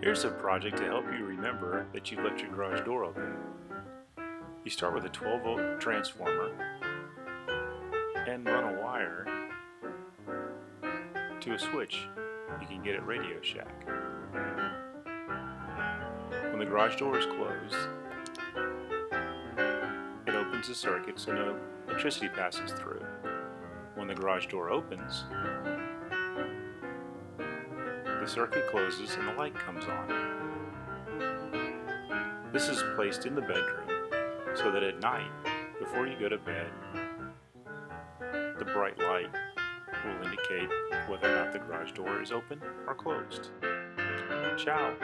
Here's a project to help you remember that you've left your garage door open. You start with a 12-volt transformer and run a wire to a switch you can get at Radio Shack. When the garage door is closed, it opens the circuit so no electricity passes through. When the garage door opens, the circuit closes and the light comes on. This is placed in the bedroom so that at night, before you go to bed, the bright light will indicate whether or not the garage door is open or closed. Ciao!